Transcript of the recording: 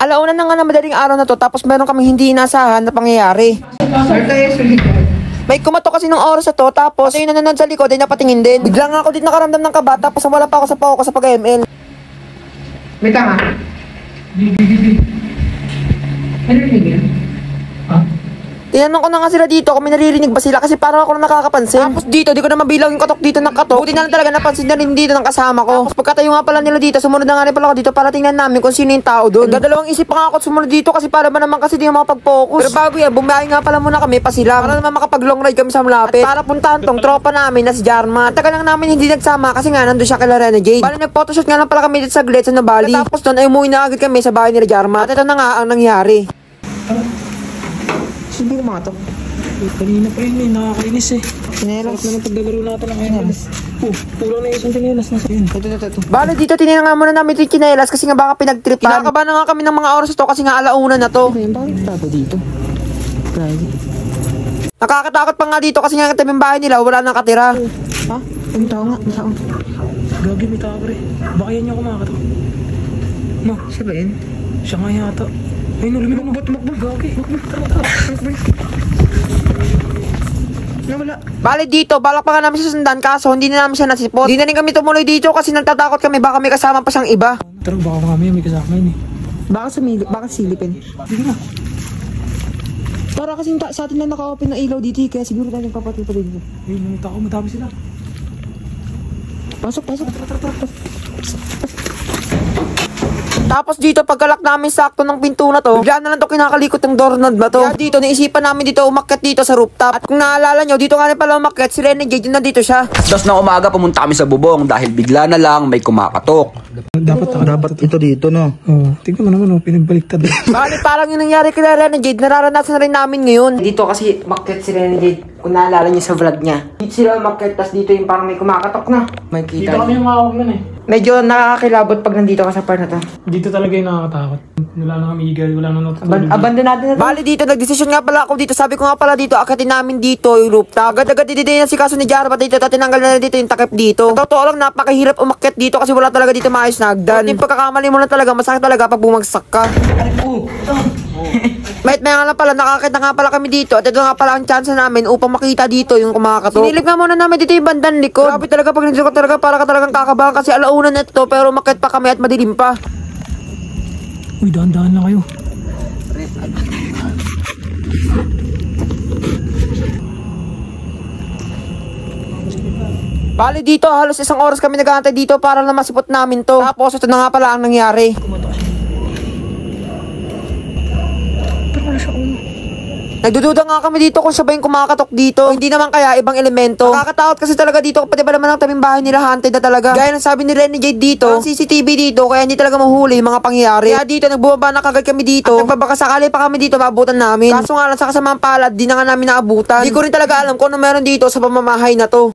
Alauna na nga na madaling araw na to, tapos meron kaming hindi inasahan na pangyayari. May kumato kasi ng oras na to, tapos yung nanonood sa likod ay napatingin din. Bigla nga ako dito nakaramdam ng kaba, tapos wala pa ako sa pao ko sa pag-ML. May tama. Ano rin ha? Tinanong ko na nga sila dito kung may naririnig ba sila kasi parang ako na nakakapansin. Tapos dito, di ko na mabilang yung katok dito ng katok. Buti na lang talaga napansin na rin dito ng kasama ko. Tapos pagkatayo nga pala nila dito, sumunod na nga rin pala ako dito para tingnan namin kung sino yung tao doon. Nagdadalawang isip pa nga ako at sumunod dito kasi para ba naman kasi di makapag-focus. Pero bago yan, bumiyahe nga pala muna kami pa sila. Para naman makapag-long ride kami sa malapit. At para puntahan tong tropa namin na si Jarma. Tagal lang namin hindi nagsama kasi nga nandun siya kay Renegade. Bali nag-photoshoot nga lang pala kami dito sa Glitz sa Nabali. Tapos doon ay umuwi na agad kami sa bahay nila Jarma. At ito na nga ang nangyari. Hindi na mga to. Kanina pa yun nakakainis eh. Tinelas. Naman paglalaro natin ang tinelas. Kulang na isang tinelas na sa'yo. Ito. Bale dito tinignan nga muna namin yung chinelas kasi nga baka pinagtripan. Kinakabahan na nga kami ng mga oras to kasi nga alauna na to. Bakit tapo dito? Nakakatakot pa nga dito kasi nga tabing bahay nila wala nang katira. Ha? Ang tao nga. Ang tao. Gagi may tao pre. Baka yan niya kumakato. Ma, Siya ba yun? siya nga yata. Ayun, lumilong mo. Ba't gagi? Nawala. Bale dito, balak pa nga namin susundan kaso hindi na namin siya nasipot. Hindi na rin kami tumuloy dito kasi natatakot kami baka may kasama pa siyang iba. Tara, baka mamaya may kasama yun eh. Baka silipin. Sige na. Para kasi sa atin lang naka-open na ilaw dito kaya siguro tayo nagpapatuloy dito. Ayun, mga tao, madami sila. Pasok. Tapos dito pagkalak namin sakto ng pinto na to, bigla na lang to kinakalikot ng doorknob na to. Kaya dito naisipan namin dito umakyat dito sa rooftop. At kung naalala nyo, dito nga rin pala umakyat si Renegade, yun nandito siya. Dos ng umaga pumunta kami sa bubong dahil bigla na lang may kumakatok. Dapat ito dito, no? Oo. Tingnan mo naman, pinagbaliktad. Bali parang yun nangyari kay Renegade, nararanasan na rin namin ngayon. Dito kasi umakyat si Renegade, kung naalala nyo sa vlog niya. Dito sila umakyat, tas dito yung parang may kumakatok na. May kita. Dito kami yung makawag nun eh. Medyo nakakakilabot pag nandito ka sa part na to. Dito talaga yung nakakatakot. Wala na kami higay, wala na natutulog. Abandonado na to. Bali dito, nagdesisyon nga pala ako dito. Sabi ko nga pala dito, akitin namin dito yung rooftop. Agad-agad dito na si kaso ni Jarma dito. Tinanggal na dito yung takip dito. Totoo lang, napakahirap umakyat dito kasi wala talaga dito maayos na hagdan. Yung pagkakamali mo na talaga, masakit talaga pag bumagsak ka. May nga lang pala, nakakita nga pala kami dito. At ito nga pala ang chance namin upang makita dito yung kumakatok. Sinilip nga muna namin dito yung bandang likod. Grabe talaga pag nandito ka talaga, para ka talagang kakabahan kasi alauna na ito. Pero umakyat pa kami at madilim pa. Uy, dahan-dahan lang kayo. Bali dito, halos isang oras kami nag-aantay dito para na masipot namin to. Tapos ito na nga pala ang nangyari. Nagdududa nga kami dito kung siya ba yung kumakatok dito. O hindi naman kaya ibang elemento. Nakakatakot kasi talaga dito pati ba naman ang tabing bahay nila haunted na talaga. Gaya ng sabi ni Renegade dito, ang CCTV dito kaya hindi talaga mahuli yung mga pangyayari. Kaya dito nagbumaba na kagad kami dito. At nagbabaka sakali pa kami dito maabutan namin. Kaso nga lang sa kasamang palad, di na nga namin naabutan. Di ko rin talaga alam kung ano meron dito sa pamamahay na to.